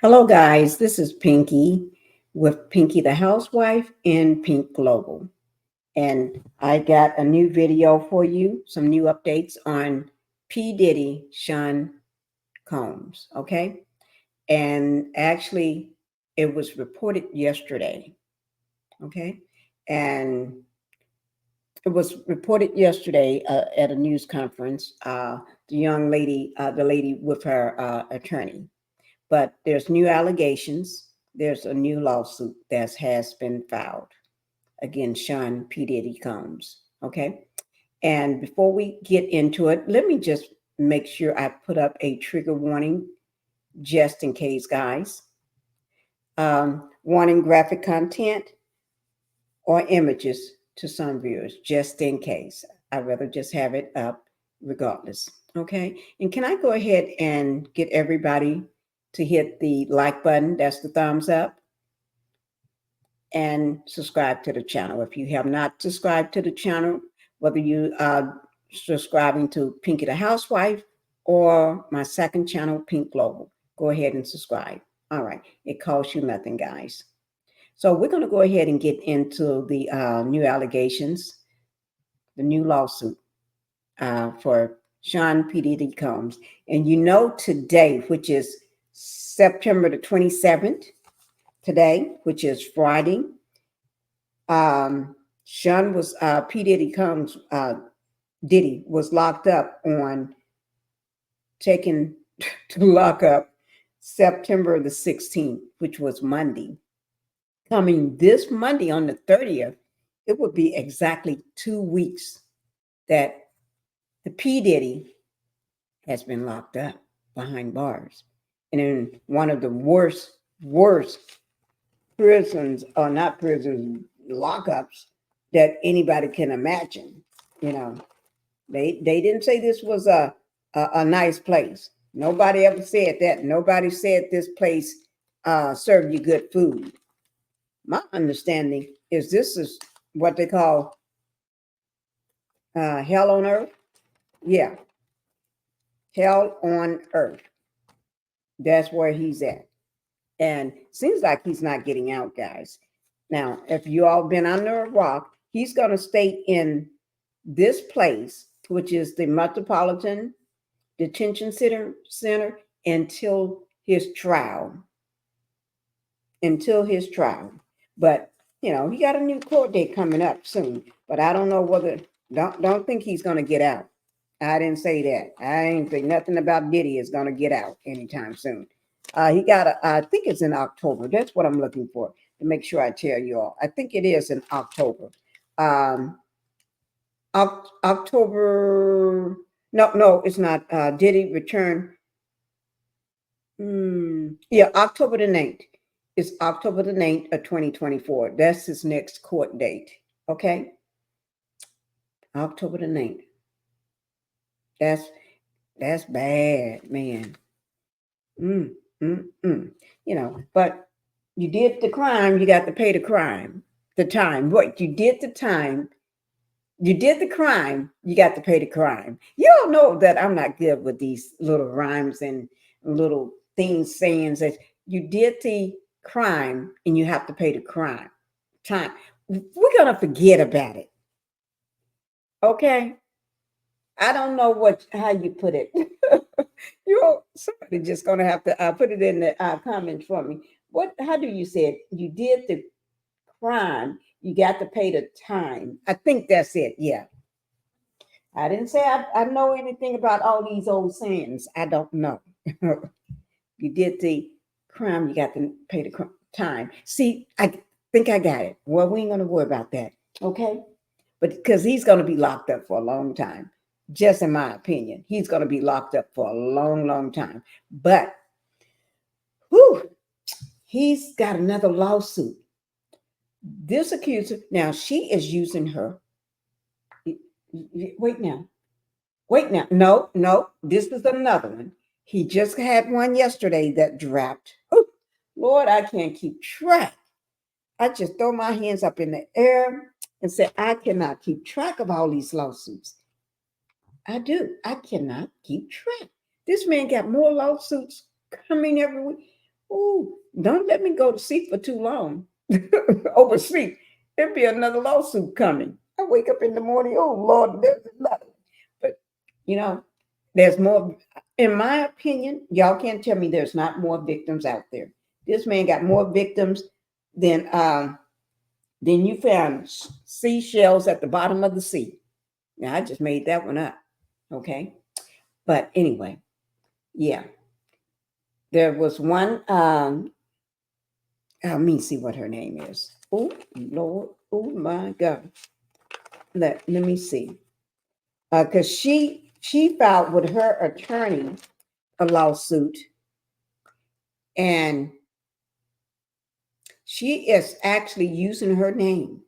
Hello, guys. This is Pinky with Pinky the Housewife and Pink Global. And I got a new video for you, some new updates on P. Diddy, Sean Combs. Okay. And actually, it was reported yesterday. Okay. And it was reported yesterday at a news conference. The lady with her attorney. But there's new allegations. There's a new lawsuit that has been filed against Sean P. Diddy Combs. Okay. And before we get into it, let me just make sure I put up a trigger warning just in case, guys. Warning graphic content or images to some viewers, just in case. I'd rather just have it up regardless. Okay. And can I go ahead and get everybody to hit the like button? That's the thumbs up. And subscribe to the channel. If you have not subscribed to the channel, whether you are subscribing to Pinky the Housewife or my second channel, Pink Global, go ahead and subscribe. All right. It costs you nothing, guys. So we're going to go ahead and get into the new allegations, the new lawsuit for Sean P. Diddy Combs. And you know today, which is September the 27th, today, which is Friday, Sean was, P. Diddy Combs, Diddy was locked up taken to lock up September the 16th, which was Monday. Coming this Monday on the 30th, it would be exactly 2 weeks that the P. Diddy has been locked up behind bars. And in one of the worst prisons, or not prisons, lockups that anybody can imagine. You know, they didn't say this was a nice place. Nobody ever said that. Nobody said this place served you good food. My understanding is this is what they call hell on earth. Yeah, hell on earth. That's where he's at. And seems like he's not getting out, guys. Now, if you all been under a rock, he's going to stay in this place, which is the Metropolitan Detention Center until his trial. Until his trial. But, you know, he got a new court date coming up soon. But I don't know whether, don't think he's going to get out. I didn't say that. I ain't think nothing about Diddy is going to get out anytime soon. He got I think it's in October. That's what I'm looking for to make sure I tell you all. I think it is in October. October. No, it's not. Diddy return. Yeah, October the 9th. It's October the 9th of 2024. That's his next court date. Okay. October the 9th. That's bad, man. You know, but you did the crime, you got to pay the time. What you did the time, you did the crime, you got to pay the crime. You all know that I'm not good with these little rhymes and little things, sayings that you did the crime and you have to pay the time. We're gonna forget about it. Okay. I don't know how you put it. Somebody just gonna have to put it in the comments for me. How do you say it? You did the crime, you got to pay the time. I think that's it. Yeah. I didn't say I know anything about all these old sayings. I don't know. You did the crime, you got to pay the time. See, I think I got it. Well, we ain't gonna worry about that. Okay. But because he's gonna be locked up for a long time. Just in my opinion, he's going to be locked up for a long, long time. But he's got another lawsuit. This accuser, now she is using her. Wait now. No, this is another one. He just had one yesterday that dropped. Oh, Lord, I can't keep track. I just throw my hands up in the air and say, I cannot keep track of all these lawsuits. I do. I cannot keep track. This man got more lawsuits coming every week. Ooh, don't let me go to sleep for too long. Oversleep. There'll be another lawsuit coming. I wake up in the morning, oh Lord, there's another. But you know, there's more. In my opinion, y'all can't tell me there's not more victims out there. This man got more victims than you found seashells at the bottom of the sea. Now I just made that one up. Okay. But anyway, yeah. There was one let me see what her name is. Oh Lord, oh my God. Let me see. Because she filed with her attorney a lawsuit, and she is actually using her name.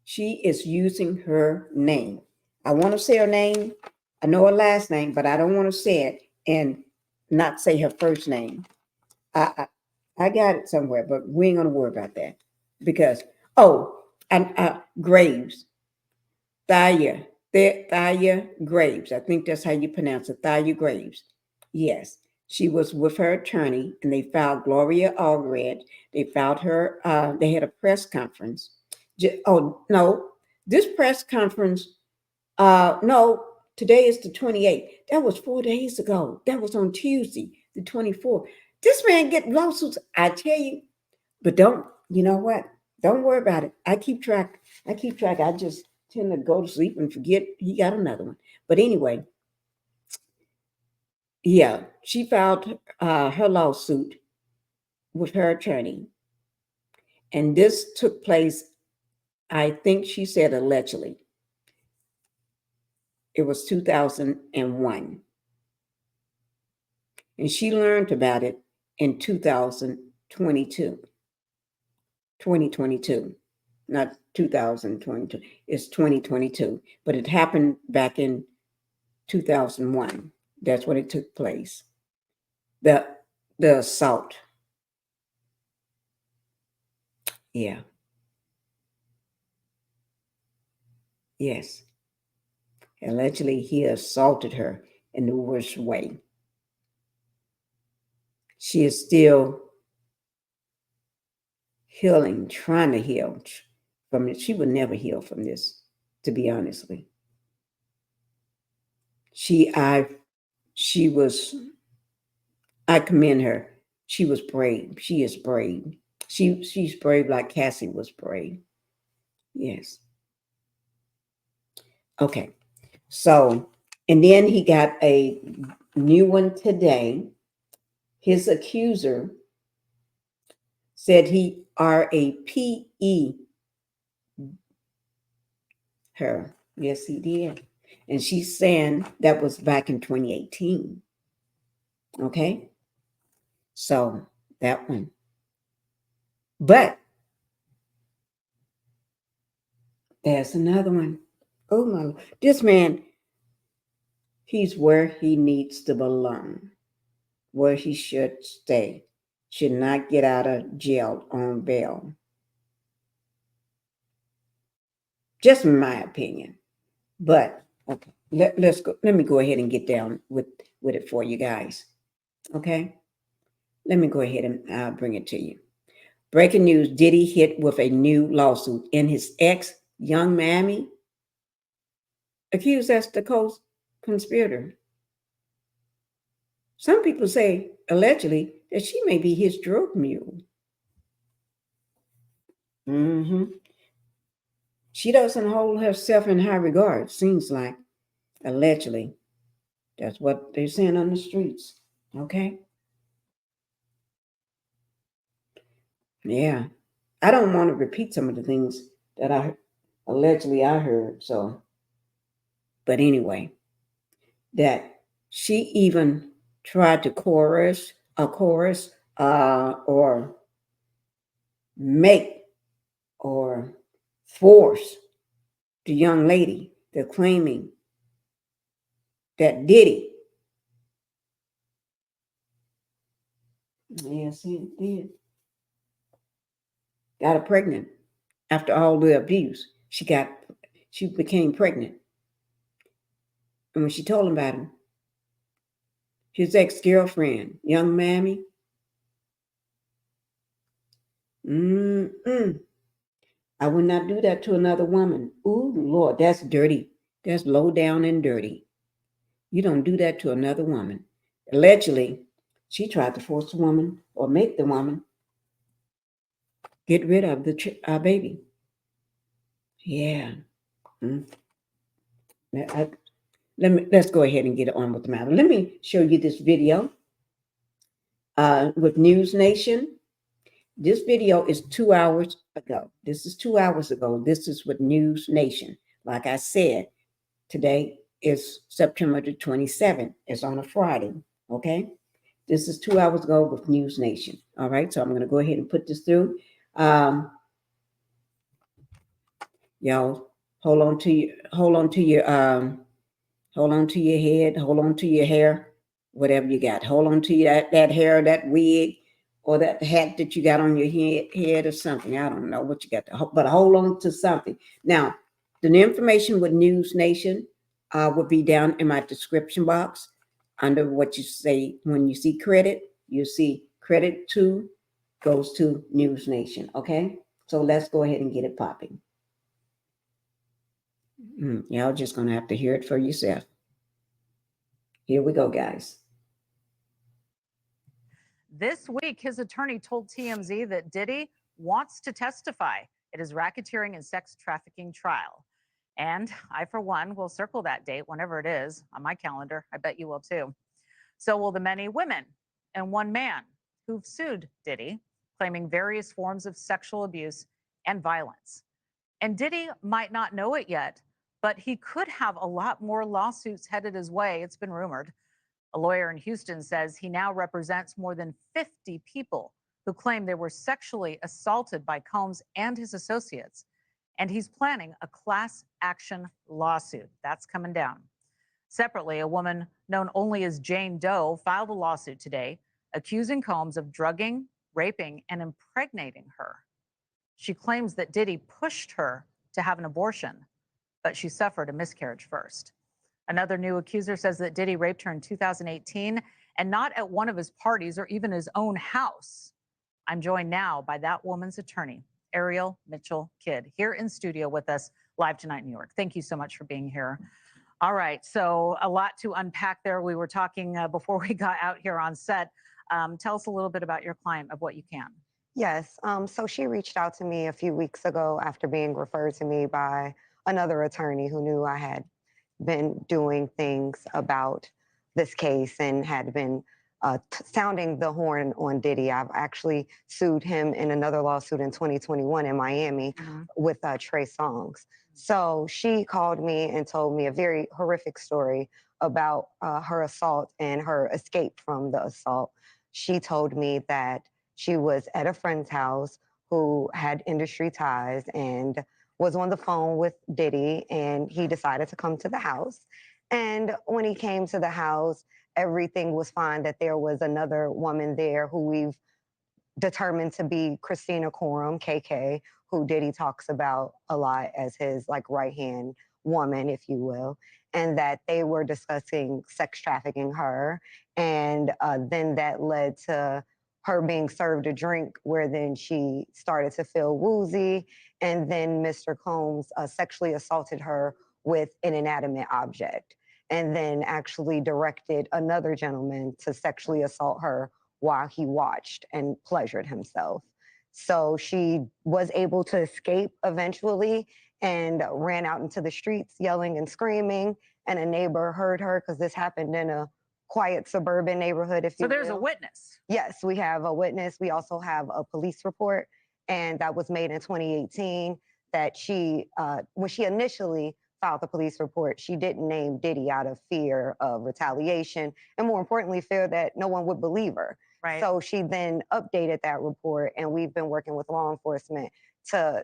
She is using her name. I want to say her name. I know her last name, but I don't want to say it and not say her first name. I got it somewhere, but we ain't gonna worry about that because and Graves, Thaya, Thaya Graves. I think that's how you pronounce it, Thaya Graves. Yes, she was with her attorney, and they filed Gloria Allred. They filed her. They had a press conference. Oh no, this press conference. No, today is the 28th. That was 4 days ago. That was on Tuesday, the 24th. This man get lawsuits. I tell you, but don't. You know what? Don't worry about it. I keep track. I keep track. I just tend to go to sleep and forget he got another one. But anyway, yeah, she filed her lawsuit with her attorney, and this took place. I think she said allegedly. It was 2001. And she learned about it in 2022, 2022, not 2022. It's 2022, but it happened back in 2001. That's when it took place. The the assault. Yeah. Yes. Allegedly, he assaulted her in the worst way. She is still healing, trying to heal from it. She would never heal from this, to be honestly. She I she was I commend her. She was brave. She is brave. She's brave like Cassie was brave. Yes. Okay. So, and then he got a new one today. His accuser said he RAPE her. Yes, he did. And she's saying that was back in 2018. Okay. So that one. But there's another one. Oh my, this man, he's where he needs to belong, where he should stay. Should not get out of jail on bail. Just my opinion. But okay, let's go. Let me go ahead and get down with it for you guys. Okay, let me go ahead and bring it to you. Breaking news: Diddy hit with a new lawsuit, and his ex, Young Mammy, accused as the conspirator. Some people say, allegedly, that she may be his drug mule. Hmm. She doesn't hold herself in high regard, seems like, allegedly. That's what they're saying on the streets. Okay? Yeah. I don't want to repeat some of the things that I heard. So, but anyway, that she even tried to chorus, or make or force the young lady they're claiming that Diddy, yes, he did, got her pregnant after all the abuse. She became pregnant. And when she told him about him, his ex-girlfriend, young Mammy, Mm-mm. I would not do that to another woman. Ooh, Lord, that's dirty. That's low down and dirty. You don't do that to another woman. Allegedly, she tried to force the woman or make the woman get rid of the baby. Yeah. Mm. Let's go ahead and get on with the matter. Let me show you this video with NewsNation. This video is 2 hours ago. This is 2 hours ago. This is with NewsNation. Like I said, today is September the 27th. It's on a Friday. Okay. This is 2 hours ago with NewsNation. All right. So I'm going to go ahead and put this through. Y'all hold on to your hold on to your head, hold on to your hair, whatever you got. Hold on to that hair, that wig, or that hat that you got on your head or something. I don't know what you got, but hold on to something. Now, the information with News Nation will be down in my description box under what you say. When you see credit, you see credit to goes to News Nation. Okay, so let's go ahead and get it popping. Y'all just gonna have to hear it for yourself. Here we go, guys. This week, his attorney told TMZ that Diddy wants to testify at his racketeering and sex trafficking trial. And I, for one, will circle that date whenever it is on my calendar. I bet you will too. So will the many women and one man who've sued Diddy, claiming various forms of sexual abuse and violence. And Diddy might not know it yet, but he could have a lot more lawsuits headed his way. It's been rumored. A lawyer in Houston says he now represents more than 50 people who claim they were sexually assaulted by Combs and his associates. And he's planning a class action lawsuit. That's coming down. Separately, a woman known only as Jane Doe filed a lawsuit today accusing Combs of drugging, raping, and impregnating her. She claims that Diddy pushed her to have an abortion, but she suffered a miscarriage first. Another new accuser says that Diddy raped her in 2018 and not at one of his parties or even his own house. I'm joined now by that woman's attorney, Ariel Mitchell Kidd, here in studio with us live tonight in New York. Thank you so much for being here. All right, so a lot to unpack there. We were talking before we got out here on set. Tell us a little bit about your client, of what you can. Yes, so she reached out to me a few weeks ago after being referred to me by another attorney who knew I had been doing things about this case and had been sounding the horn on Diddy. I've actually sued him in another lawsuit in 2021 in Miami with Trey Songz. So she called me and told me a very horrific story about her assault and her escape from the assault. She told me that she was at a friend's house who had industry ties and was on the phone with Diddy, and he decided to come to the house. And when he came to the house, everything was fine, that there was another woman there who we've determined to be Christina Coram, KK, who Diddy talks about a lot as his like right-hand woman, if you will, and that they were discussing sex trafficking her. And then that led to her being served a drink where then she started to feel woozy. And then Mr. Combs sexually assaulted her with an inanimate object, and then actually directed another gentleman to sexually assault her while he watched and pleasured himself. So she was able to escape eventually and ran out into the streets yelling and screaming. And a neighbor heard her, because this happened in a quiet suburban neighborhood, if you will. So there's a witness. Yes, we have a witness. We also have a police report, and that was made in 2018, that she, when she initially filed the police report, she didn't name Diddy out of fear of retaliation, and more importantly, fear that no one would believe her. Right. So she then updated that report, and we've been working with law enforcement to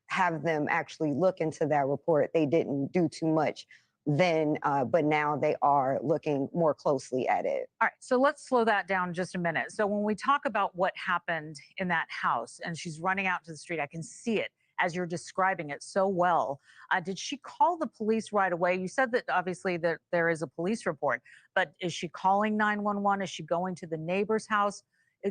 have them actually look into that report. They didn't do too much then, but now they are looking more closely at it. All right, so let's slow that down just a minute. So when we talk about what happened in that house and she's running out to the street, I can see it as you're describing it so well. Did she call the police right away? You said that obviously that there is a police report, but is she calling 911? Is she going to the neighbor's house?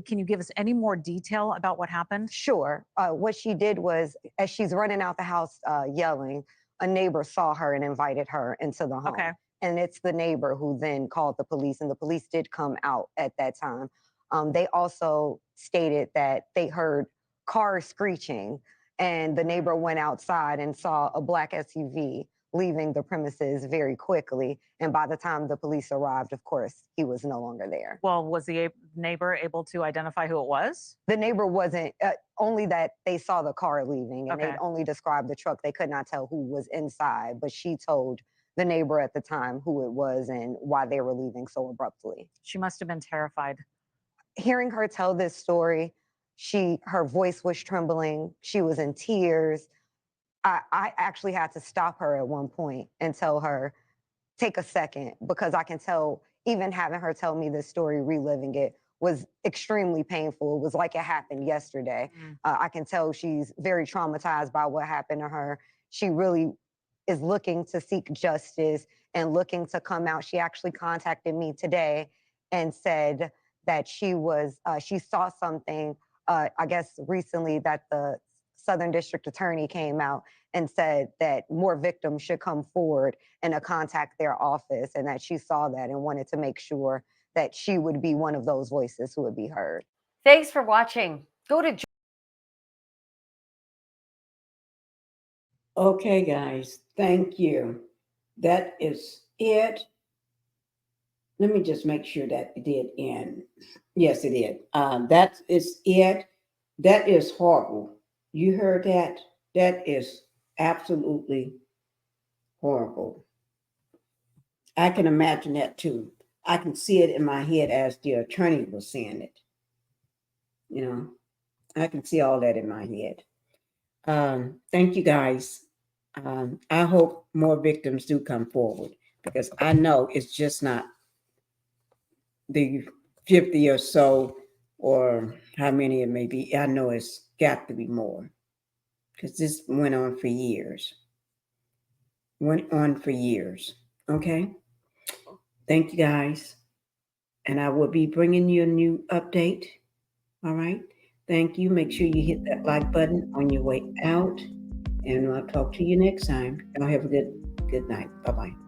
Can you give us any more detail about what happened? Sure. What she did was, as she's running out the house yelling, a neighbor saw her and invited her into the home. Okay. And it's the neighbor who then called the police, and the police did come out at that time. They also stated that they heard cars screeching, and the neighbor went outside and saw a black SUV leaving the premises very quickly. And by the time the police arrived, of course, he was no longer there. Well, was the neighbor able to identify who it was? The neighbor wasn't, only that they saw the car leaving, and Okay. they only described the truck. They could not tell who was inside, but she told the neighbor at the time who it was and why they were leaving so abruptly. She must have been terrified. Hearing her tell this story, her voice was trembling. She was in tears. I actually had to stop her at one point and tell her, take a second, because I can tell, even having her tell me this story, reliving it was extremely painful. It was like it happened yesterday. I can tell she's very traumatized by what happened to her. She really is looking to seek justice and looking to come out. She actually contacted me today and said that she saw something, I guess recently, that the Southern District Attorney came out and said that more victims should come forward and to contact their office, and that she saw that and wanted to make sure that she would be one of those voices who would be heard. Thanks for watching. Go to Okay, guys, thank you. That is it. Let me just make sure that it did end. Yes, it did. That is it. That is horrible. You heard that? That is absolutely horrible. I can imagine that too. I can see it in my head as the attorney was saying it. You know, I can see all that in my head. Thank you guys. I hope more victims do come forward, because I know it's just not the 50 or so, or how many it may be. I know it's got to be more, because this went on for years. Okay. Thank you guys. And I will be bringing you a new update. All right. Thank you. Make sure you hit that like button on your way out. And I'll talk to you next time. Y'all have a good night. Bye-bye.